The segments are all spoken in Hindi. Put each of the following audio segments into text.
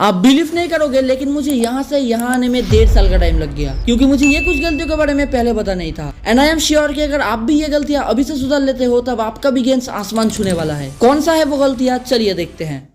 आप बिलीव नहीं करोगे, लेकिन मुझे यहाँ से यहाँ आने में 1.5 साल का टाइम लग गया, क्योंकि मुझे ये कुछ गलतियों के बारे में पहले पता नहीं था। एंड आई एम श्योर कि अगर आप भी ये गलतियां अभी से सुधार लेते हो तब आपका भी गेंस आसमान छूने वाला है। कौन सा है वो गलतियां, चलिए देखते हैं।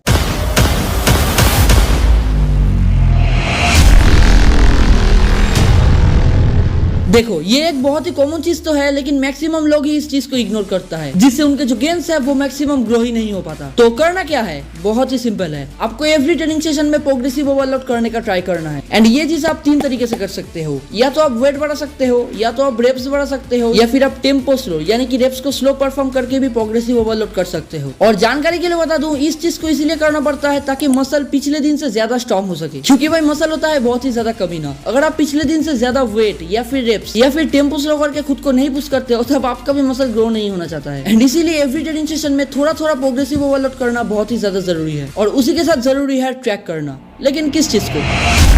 देखो, ये एक बहुत ही कॉमन चीज तो है, लेकिन मैक्सिमम लोग ही इस चीज को इग्नोर करता है, जिससे उनके जो गेंस है वो मैक्सिमम ग्रो ही नहीं हो पाता। तो करना क्या है, बहुत ही सिंपल है। आपको एवरी ट्रेनिंग सेशन में प्रोग्रेसिव ओवरलोड करने का ट्राई करना है। एंड ये चीज आप 3 तरीके से कर सकते हो। या तो आप वेट बढ़ा सकते हो, या तो आप रेप्स बढ़ा सकते हो, या फिर आप टेम्पो स्लो यानी कि रेप्स को स्लो परफॉर्म करके भी प्रोग्रेसिव ओवरलोड कर सकते हो। और जानकारी के लिए बता दूं, इस चीज को इसलिए करना पड़ता है ताकि मसल पिछले दिन से ज्यादा स्ट्रॉन्ग हो सके, क्योंकि भाई मसल होता है बहुत ही ज्यादा कमीना। अगर आप पिछले दिन से ज्यादा वेट या फिर रेप्स या फिर टेम्पो स्लो करके खुद को नहीं पुश करते हो तब आपका भी मसल ग्रो नहीं होना चाहता है। एंड इसीलिए एवरी ट्रेनिंग सेशन में थोड़ा थोड़ा प्रोग्रेसिव ओवरलोड करना बहुत ही ज्यादा जरूरी है। और उसी के साथ जरूरी है ट्रैक करना। लेकिन किस चीज को?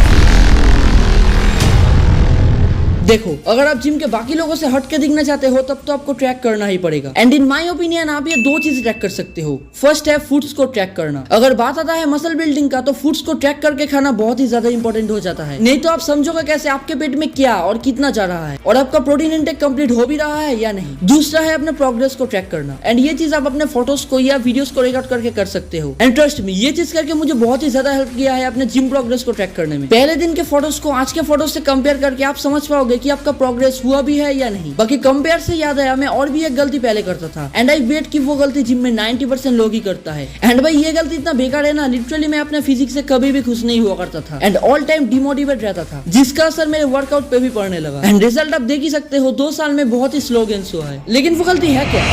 देखो, अगर आप जिम के बाकी लोगों से हट के दिखना चाहते हो तब तो आपको ट्रैक करना ही पड़ेगा। एंड इन माय ओपिनियन आप ये 2 चीज ट्रैक कर सकते हो। फर्स्ट है फूड्स को ट्रैक करना। अगर बात आता है मसल बिल्डिंग का, तो फूड्स को ट्रैक करके खाना बहुत ही ज्यादा इंपॉर्टेंट हो जाता है। नहीं तो आप समझोगे कैसे आपके पेट में क्या और कितना जा रहा है, और आपका प्रोटीन इंटेक कंप्लीट हो भी रहा है या नहीं। दूसरा है अपने प्रोग्रेस को ट्रैक करना। एंड ये चीज आप अपने फोटोज को या वीडियोस को रिकॉर्ड करके कर सकते हो। एंड ट्रस्ट मी, ये चीज करके मुझे बहुत ही ज्यादा हेल्प किया है अपने जिम प्रोग्रेस को ट्रैक करने में। पहले दिन के फोटोज को आज के फोटोज से कंपेयर करके आप समझ पाओगे कि आपका प्रोग्रेस हुआ भी है या नहीं। बाकी कंपेयर से याद आया, मैं और भी एक गलती पहले करता था। एंड आई बेट कि वो गलती जिम में 90% लोग ही करता है। एंड भाई ये गलती इतना बेकार है ना, लिटरली मैं अपने फिजिक्स से कभी भी खुश नहीं हुआ करता था। एंड ऑल टाइम डिमोटिवेट रहता था, जिसका असर मेरे वर्कआउट पे भी पड़ने लगा। एंड रिजल्ट आप देख ही सकते हो, 2 साल में बहुत ही स्लो गेन्स हुआ है। लेकिन वो गलती है क्या?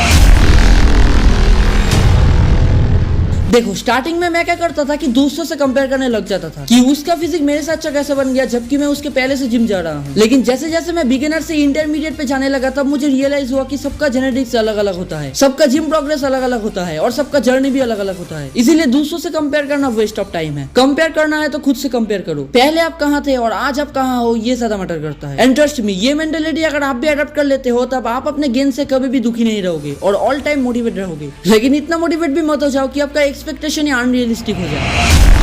देखो, स्टार्टिंग में मैं क्या करता था कि दूसरों से कंपेयर करने लग जाता था कि उसका फिजिक मेरे से अच्छा कैसे बन गया, जबकि मैं उसके पहले से जिम जा रहा हूँ। लेकिन जैसे जैसे मैं बिगिनर से इंटरमीडिएट पे जाने लगा, तब मुझे रियलाइज हुआ कि सबका जेनेटिक्स अलग अलग होता है, सबका जिम प्रोग्रेस अलग अलग होता है, और सबका जर्नी भी अलग अलग होता है। इसीलिए दूसरों से कंपेयर करना वेस्ट ऑफ टाइम है। कंपेयर करना है तो खुद से कंपेयर करो। पहले आप कहाँ थे और आज आप कहाँ हो, ये ज्यादा मैटर करता है। एंड ट्रस्ट मी, ये मेंटालिटी अगर आप भी अडॉप्ट कर लेते हो तब आप अपने गेन से कभी भी दुखी नहीं रहोगे और ऑल टाइम मोटिवेट रहोगे। लेकिन इतना मोटिवेट भी मत हो जाओ कि आपका एक्सपेक्टेशन या रियलिस्टिक हो जाए।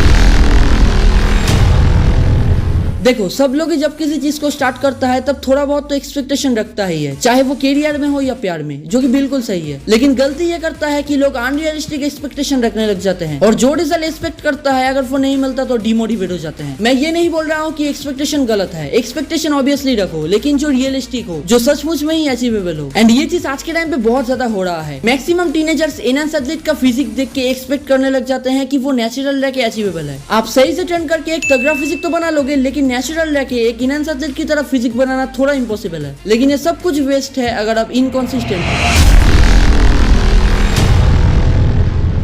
देखो, सब लोग ही जब किसी चीज को स्टार्ट करता है तब थोड़ा बहुत तो एक्सपेक्टेशन रखता ही है, चाहे वो कैरियर में हो या प्यार में, जो कि बिल्कुल सही है। लेकिन गलती ये करता है कि लोग अनरियलिस्टिक एक्सपेक्टेशन रखने लग जाते हैं, और जो रिजल्ट एक्सपेक्ट करता है अगर वो नहीं मिलता तो डिमोटिवेट हो जाते हैं। मैं ये नहीं बोल रहा हूँ कि एक्सपेक्टेशन गलत है, एक्सपेक्टेशन ऑब्वियसली रखो, लेकिन जो रियलिस्टिक हो, जो सचमुच में ही अचीवेबल हो। एंड ये चीज आज के टाइम पे बहुत ज्यादा हो रहा है। मैक्सिमम टीनेजर्स एनहांस एथलीट का फिजिक देख के एक्सपेक्ट करने लग जाते हैं कि वो नेचुरल रह के अचीवेबल है। आप सही से ट्रेन करके एक तगड़ा फिजिक तो बना लोगे, लेकिन नेचुरल रह के एक इनहांस एथलीट की तरह फिजिक बनाना थोड़ा इम्पॉसिबल है। लेकिन ये सब कुछ वेस्ट है अगर आप इनकंसिस्टेंट हो।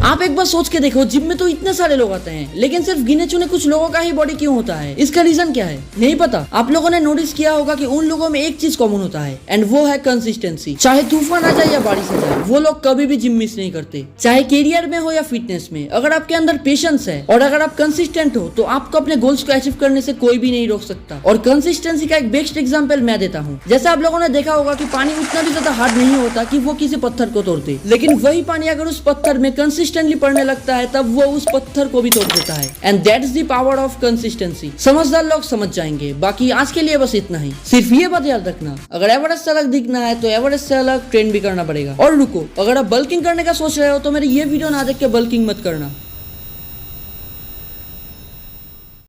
आप एक बार सोच के देखो, जिम में तो इतने सारे लोग आते हैं, लेकिन सिर्फ गिने चुने कुछ लोगों का ही बॉडी क्यों होता है? इसका रीजन क्या है? नहीं पता। आप लोगों ने नोटिस किया होगा कि उन लोगों में एक चीज कॉमन होता है, एंड वो है कंसिस्टेंसी। चाहे तूफान आ जाए या बारिश आ जाए, वो लोग कभी भी जिम मिस नहीं करते, चाहे कैरियर में हो या फिटनेस में। अगर आपके अंदर पेशेंस है और अगर आप कंसिस्टेंट हो तो आपको अपने गोल्स को अचीव करने से कोई भी नहीं रोक सकता। और कंसिस्टेंसी का एक बेस्ट एग्जाम्पल मैं देता हूँ। जैसे आप लोगों ने देखा होगा कि पानी उतना भी ज्यादा हार्ड नहीं होता कि वो किसी पत्थर को तोड़ दे, लेकिन वही पानी अगर उस पत्थर में कंसिस्टेंटली पड़ने लगता है तब वो उस पत्थर को भी तोड़ देता है। And that's the power of consistency. समझदार लोग समझ जाएंगे। बाकी आज के लिए बस इतना ही। सिर्फ ये बात याद रखना, अगर एवरेज से अलग दिखना है तो एवरेज से अलग ट्रेन भी करना पड़ेगा। और रुको, अगर आप बल्किंग करने का सोच रहे हो तो मेरी ये वीडियो ना देख के बल्किंग मत करना।